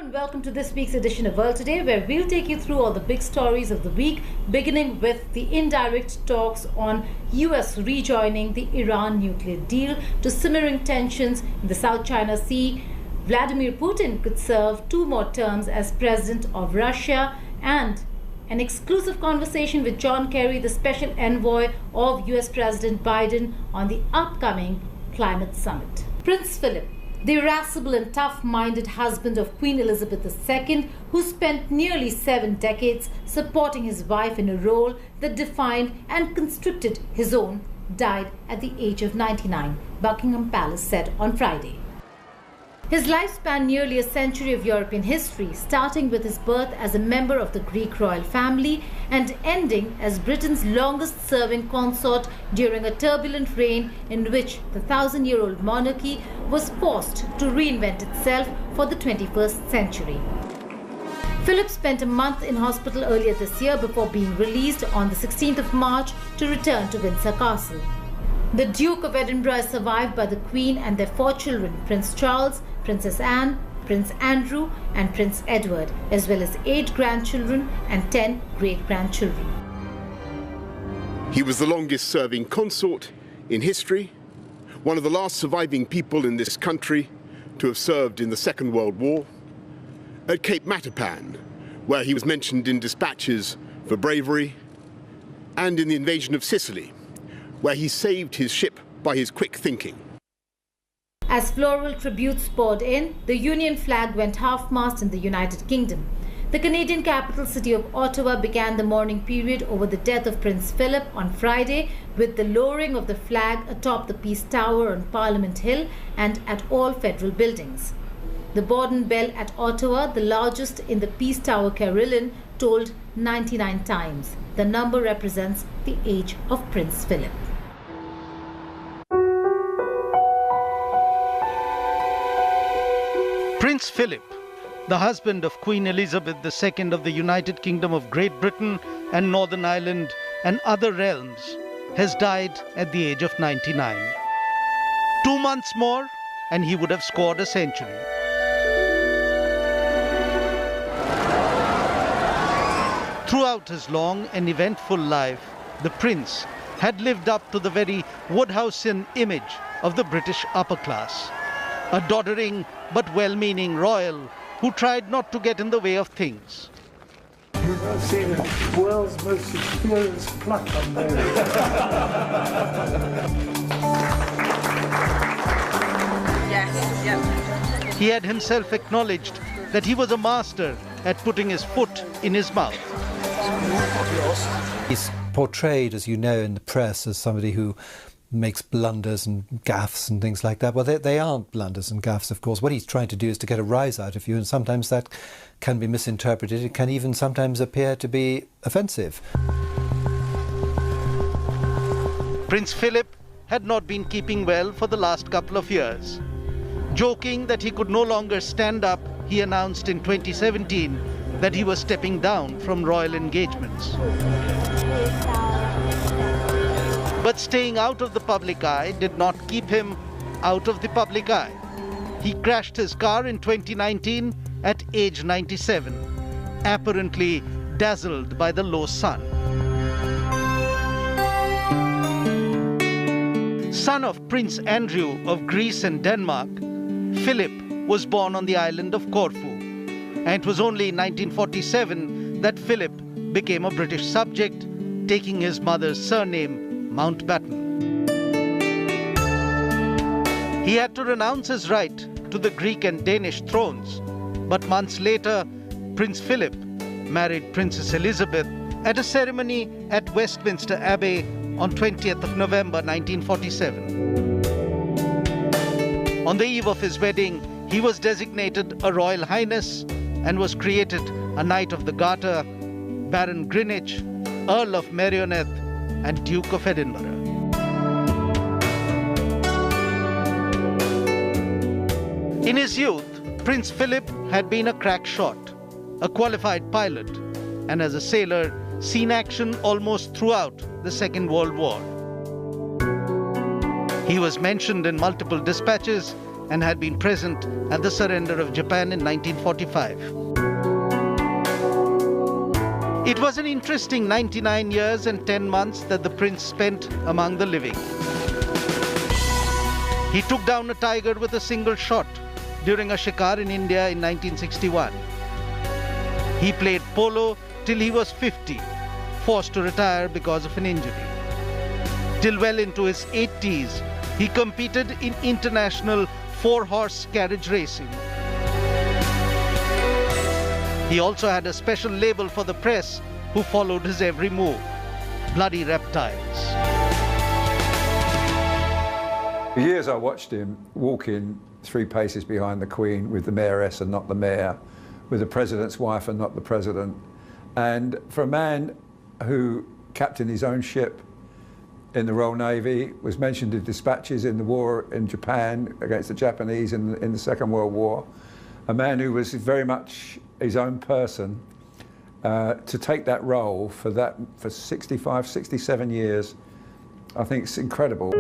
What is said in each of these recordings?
And welcome to this week's edition of World Today, where we'll take you through all the big stories of the week, beginning with the indirect talks on US rejoining the Iran nuclear deal to simmering tensions in the South China Sea. Vladimir Putin could serve 2 more terms as president of Russia, and an exclusive conversation with John Kerry, the special envoy of US President Biden, on the upcoming climate summit. Prince Philip, the irascible and tough-minded husband of Queen Elizabeth II, who spent nearly 7 decades supporting his wife in a role that defined and constricted his own, died at the age of 99, Buckingham Palace said on Friday. His life spanned nearly a century of European history, starting with his birth as a member of the Greek royal family and ending as Britain's longest-serving consort during a turbulent reign in which the 1,000-year-old monarchy was forced to reinvent itself for the 21st century. Philip spent a month in hospital earlier this year before being released on the 16th of March to return to Windsor Castle. The Duke of Edinburgh is survived by the Queen and their 4 children, Prince Charles, Princess Anne, Prince Andrew and Prince Edward, as well as 8 grandchildren and 10 great-grandchildren. He was the longest-serving consort in history, one of the last surviving people in this country to have served in the Second World War. At Cape Matapan, where he was mentioned in dispatches for bravery, and in the invasion of Sicily, where he saved his ship by his quick thinking. As floral tributes poured in, the Union flag went half-mast in the United Kingdom. The Canadian capital city of Ottawa began the mourning period over the death of Prince Philip on Friday with the lowering of the flag atop the Peace Tower on Parliament Hill and at all federal buildings. The Borden bell at Ottawa, the largest in the Peace Tower carillon, tolled 99 times. The number represents the age of Prince Philip. Prince Philip, the husband of Queen Elizabeth II of the United Kingdom of Great Britain and Northern Ireland and other realms, has died at the age of 99. 2 months more and he would have scored a century. Throughout his long and eventful life, the prince had lived up to the very Woodhouseian image of the British upper class. A doddering but well-meaning royal who tried not to get in the way of things. I've seen the world's most experienced pluck on there. Yes, yeah. He had himself acknowledged that he was a master at putting his foot in his mouth. He's portrayed, as you know, in the press as somebody who makes blunders and gaffes and things like that. Well, they aren't blunders and gaffes, of course. What he's trying to do is to get a rise out of you, and sometimes that can be misinterpreted. It can even sometimes appear to be offensive. Prince Philip had not been keeping well for the last couple of years. Joking that he could no longer stand up, he announced in 2017 that he was stepping down from royal engagements. But staying out of the public eye did not keep him out of the public eye. He crashed his car in 2019 at age 97, apparently dazzled by the low sun. Son of Prince Andrew of Greece and Denmark, Philip was born on the island of Corfu, and it was only in 1947 that Philip became a British subject, taking his mother's surname, Mountbatten. He had to renounce his right to the Greek and Danish thrones, but months later, Prince Philip married Princess Elizabeth at a ceremony at Westminster Abbey on 20th of November 1947. On the eve of his wedding, he was designated a Royal Highness and was created a Knight of the Garter, Baron Greenwich, Earl of Merioneth, and Duke of Edinburgh. In his youth, Prince Philip had been a crack shot, a qualified pilot, and as a sailor, seen action almost throughout the Second World War. He was mentioned in multiple dispatches and had been present at the surrender of Japan in 1945. It was an interesting 99 years and 10 months that the prince spent among the living. He took down a tiger with a single shot during a shikar in India in 1961. He played polo till he was 50, forced to retire because of an injury. Till well into his 80s, he competed in international four-horse carriage racing. He also had a special label for the press who followed his every move: bloody reptiles. For years I watched him walking 3 paces behind the Queen with the mayoress and not the mayor, with the president's wife and not the president. And for a man who captained his own ship in the Royal Navy, was mentioned in dispatches in the war in Japan against the Japanese in the Second World War, a man who was very much his own person, to take that role for 65, 67 years, I think it's incredible.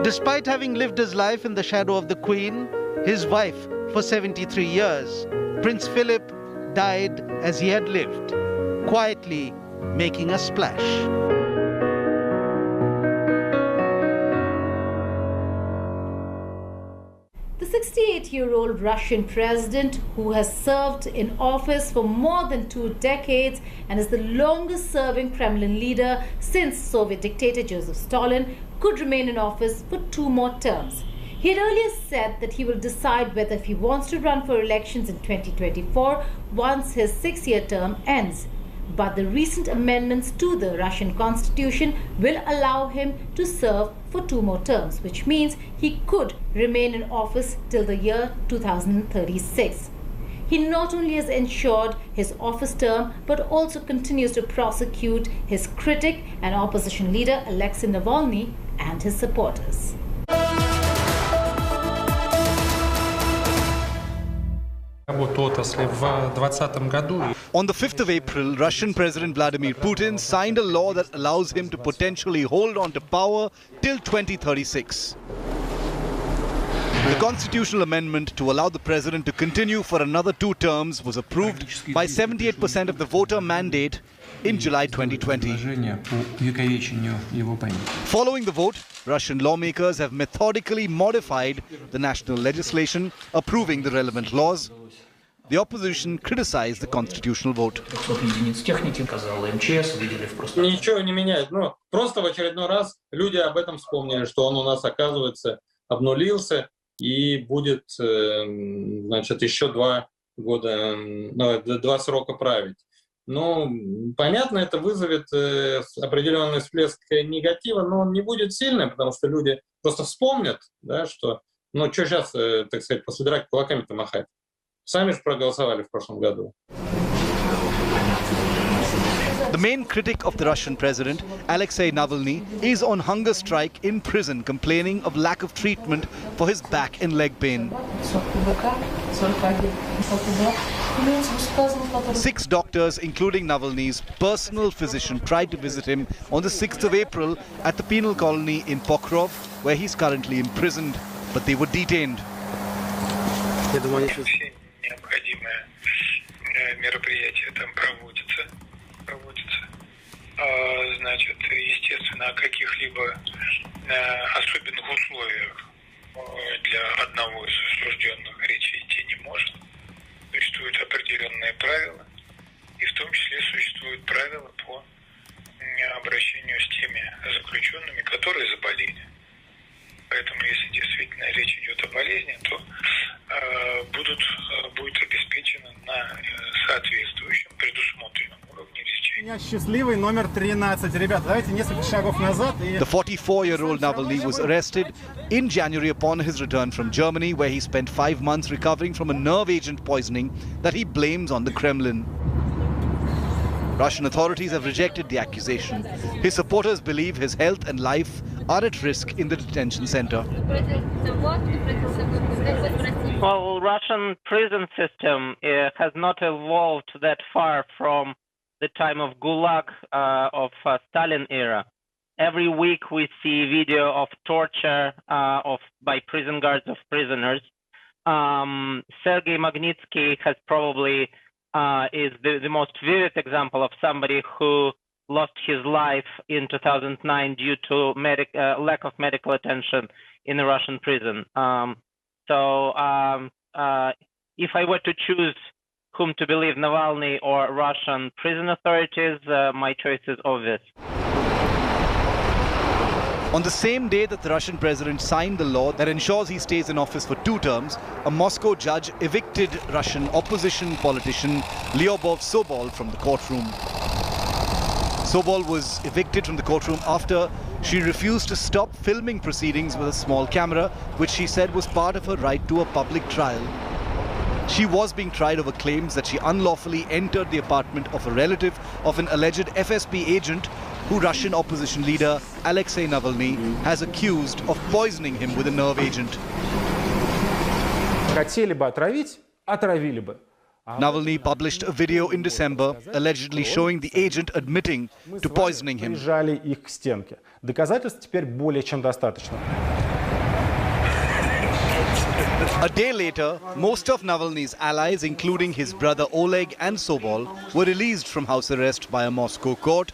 Despite having lived his life in the shadow of the Queen, his wife for 73 years, Prince Philip died as he had lived, quietly making a splash. The 68-year-old Russian president, who has served in office for more than 2 decades and is the longest-serving Kremlin leader since Soviet dictator Joseph Stalin, could remain in office for 2 more terms. He had earlier said that he will decide whether he wants to run for elections in 2024 once his 6-year term ends. But the recent amendments to the Russian constitution will allow him to serve for 2 more terms, which means he could remain in office till the year 2036. He not only has ensured his office term, but also continues to prosecute his critic and opposition leader Alexei Navalny and his supporters. On the 5th of April, Russian President Vladimir Putin signed a law that allows him to potentially hold on to power till 2036. The constitutional amendment to allow the president to continue for another 2 terms was approved by 78% of the voter mandate in July 2020. Following the vote, Russian lawmakers have methodically modified the national legislation, approving the relevant laws. The opposition criticized the constitutional vote. Ничего не меняет. Ну, просто в очередной раз люди об этом вспомнили, что он у нас, оказывается, обнулился и будет, значит, еще 2 года, 2 срока править. Ну, понятно, это вызовет определенный всплеск негатива, но он не будет сильным, потому что люди просто вспомнят, да, что, ну, что сейчас, так сказать, после драки кулаками-то махать. Сами же проголосовали в прошлом году. The main critic of the Russian president, Alexei Navalny, is on hunger strike in prison, complaining of lack of treatment for his back and leg pain. 6 doctors, including Navalny's personal physician, tried to visit him on the 6th of April at the penal colony in Pokrov, where he's currently imprisoned, but they were detained. Мероприятия там проводятся. Значит, естественно, о каких-либо особенных условиях для одного из осужденных речи идти не может. Существуют определенные правила, и в том числе существуют правила по обращению с теми заключенными, которые заболели. Поэтому, если действительно речь идет о болезни, то будет обеспечено на соответствующем предусмотренном уровне лечения. Счастливый номер 13. Ребята, давайте несколько шагов назад. The 44-year-old Navalny was arrested in January upon his return from Germany, where he spent 5 months recovering from a nerve agent poisoning that he blames on the Kremlin. Russian authorities have rejected the accusation. His supporters believe his health and life are at risk in the detention center. Well, Russian prison system has not evolved that far from the time of Gulag of Stalin era. every week we see video of torture by prison guards of prisoners. Sergei Magnitsky has probably is the most vivid example of somebody who lost his life in 2009 due to lack of medical attention in a Russian prison. If I were to choose whom to believe, Navalny or Russian prison authorities, my choice is obvious. On the same day that the Russian president signed the law that ensures he stays in office for 2 terms, a Moscow judge evicted Russian opposition politician Lyubov Sobol from the courtroom. Sobol was evicted from the courtroom after she refused to stop filming proceedings with a small camera, which she said was part of her right to a public trial. She was being tried over claims that she unlawfully entered the apartment of a relative of an alleged FSB agent who Russian opposition leader Alexei Navalny has accused of poisoning him with a nerve agent. Хотели бы отравить, отравили бы. Navalny published a video in December allegedly showing the agent admitting to poisoning him. Прижали их к стенке. Доказательств теперь более чем достаточно. A day later, most of Navalny's allies, including his brother Oleg and Sobol, were released from house arrest by a Moscow court.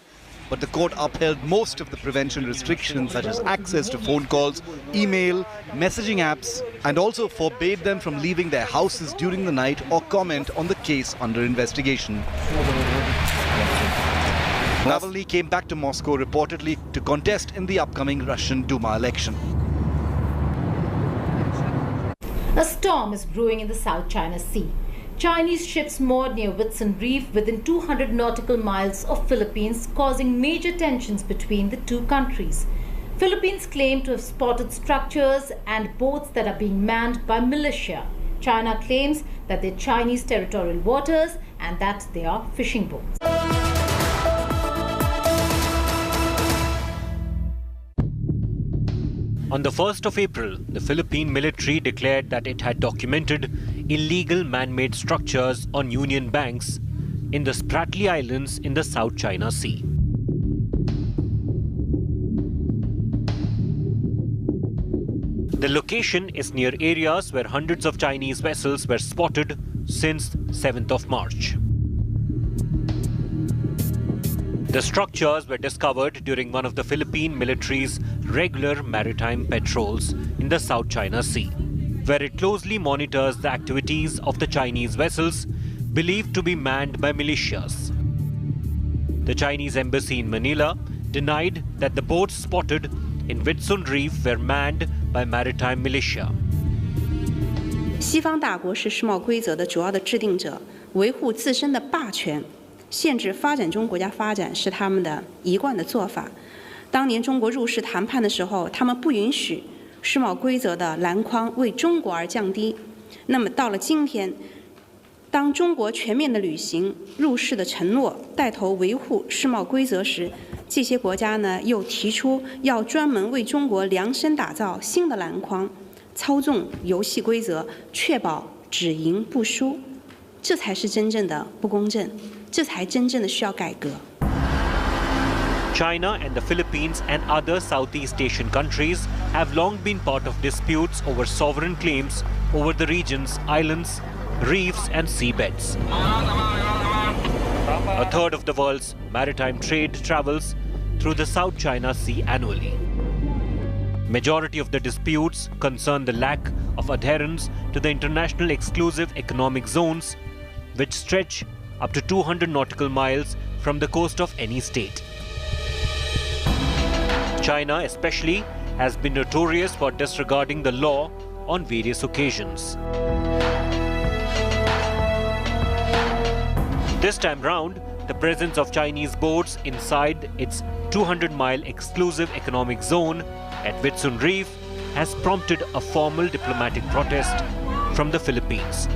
But the court upheld most of the prevention restrictions such as access to phone calls, email, messaging apps, and also forbade them from leaving their houses during the night or comment on the case under investigation. Navalny came back to Moscow reportedly to contest in the upcoming Russian Duma election. A storm is brewing in the South China Sea. Chinese ships moored near Windsor Reef within 200 nautical miles of Philippines, causing major tensions between the two countries. Philippines claim to have spotted structures and boats that are being manned by militia. China claims that they're Chinese territorial waters and that they are fishing boats. On the 1st of April, the Philippine military declared that it had documented illegal man-made structures on Union Banks in the Spratly Islands in the South China Sea. The location is near areas where hundreds of Chinese vessels were spotted since 7th of March. The structures were discovered during one of the Philippine military's regular maritime patrols in the South China Sea, where it closely monitors the activities of the Chinese vessels believed to be manned by militias. The Chinese embassy in Manila denied that the boats spotted in Windsor Reef were manned by maritime militia. 西方大国是世贸规则的主要的制定者，维护自身的霸权。 限制发展中国家发展是他们的一贯的做法。当年中国入世谈判的时候，他们不允许世贸规则的篮筐为中国而降低。那么到了今天，当中国全面的履行入世的承诺，带头维护世贸规则时，这些国家呢又提出要专门为中国量身打造新的篮筐，操纵游戏规则，确保只赢不输。这才是真正的不公正。 这才真正的需要改革。 China and the Philippines and other Southeast Asian countries have long been part of disputes over sovereign claims over the region's islands, reefs and seabeds. A third of the world's maritime trade travels through the South China Sea annually. Majority of the disputes concern the lack of adherence to the international exclusive economic zones, which stretch up to 200 nautical miles from the coast of any state. China especially has been notorious for disregarding the law on various occasions. This time round, the presence of Chinese boats inside its 200-mile exclusive economic zone at Windsor Reef has prompted a formal diplomatic protest from the Philippines.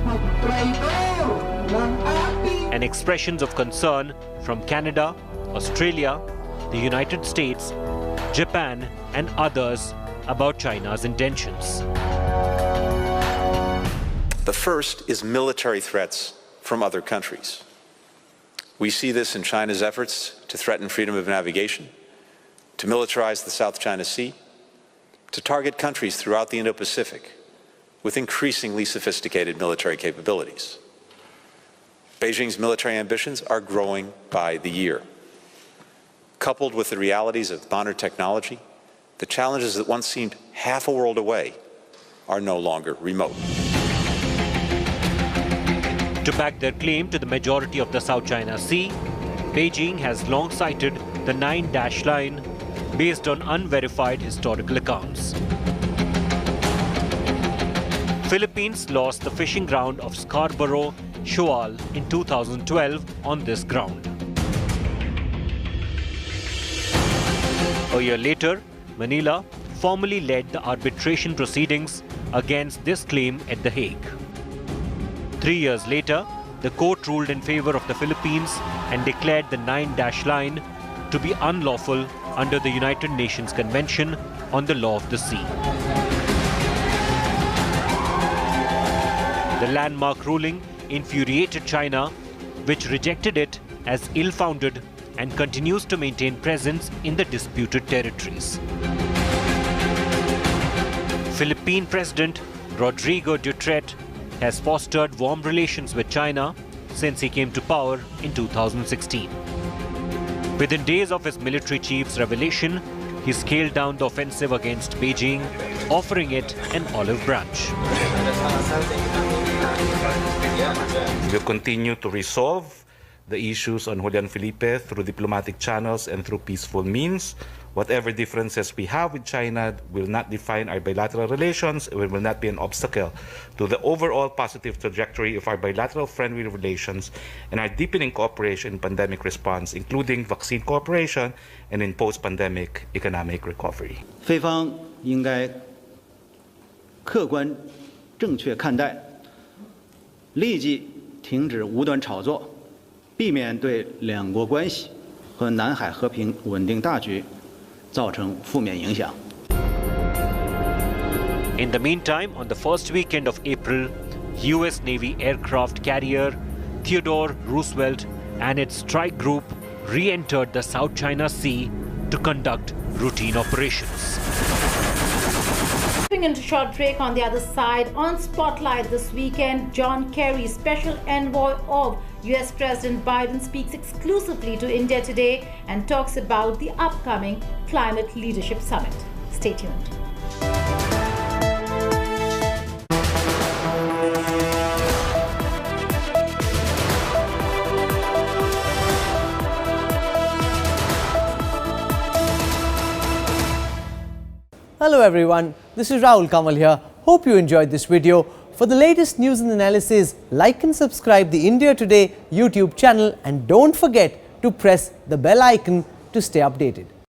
And expressions of concern from Canada, Australia, the United States, Japan and others about China's intentions. The first is military threats from other countries. We see this in China's efforts to threaten freedom of navigation, to militarize the South China Sea, to target countries throughout the Indo-Pacific with increasingly sophisticated military capabilities. Beijing's military ambitions are growing by the year. Coupled with the realities of modern technology, the challenges that once seemed half a world away are no longer remote. To back their claim to the majority of the South China Sea, Beijing has long cited the 9-dash line based on unverified historical accounts. Philippines lost the fishing ground of Scarborough Shoal in 2012 on this ground. A year later, Manila formally led the arbitration proceedings against this claim at The Hague. 3 years later, the court ruled in favor of the Philippines and declared the 9-dash line to be unlawful under the United Nations Convention on the Law of the Sea. The landmark ruling infuriated China, which rejected it as ill-founded and continues to maintain presence in the disputed territories. Philippine President Rodrigo Duterte has fostered warm relations with China since he came to power in 2016. Within days of his military chief's revelation, he scaled down the offensive against Beijing, offering it an olive branch. We'll continue to resolve the issues on Julian Felipe through diplomatic channels and through peaceful means. Whatever differences we have with China will not define our bilateral relations. It will not be an obstacle to the overall positive trajectory of our bilateral friendly relations and our deepening cooperation in pandemic response, including vaccine cooperation and in post-pandemic economic recovery. 菲方应该客观正确看待，立即停止无端炒作，避免对两国关系和南海和平稳定大局造成负面影响。 In the meantime, on the first weekend of April, US Navy aircraft carrier Theodore Roosevelt and its strike group re-entered the South China Sea to conduct routine operations. Moving into short break, on the other side, on Spotlight this weekend, John Kerry, special envoy of US President Biden, speaks exclusively to India today and talks about the upcoming Climate Leadership Summit. Stay tuned. Hello everyone, this is Rahul Kamal here. Hope you enjoyed this video. For the latest news and analysis, like and subscribe the India Today YouTube channel and don't forget to press the bell icon to stay updated.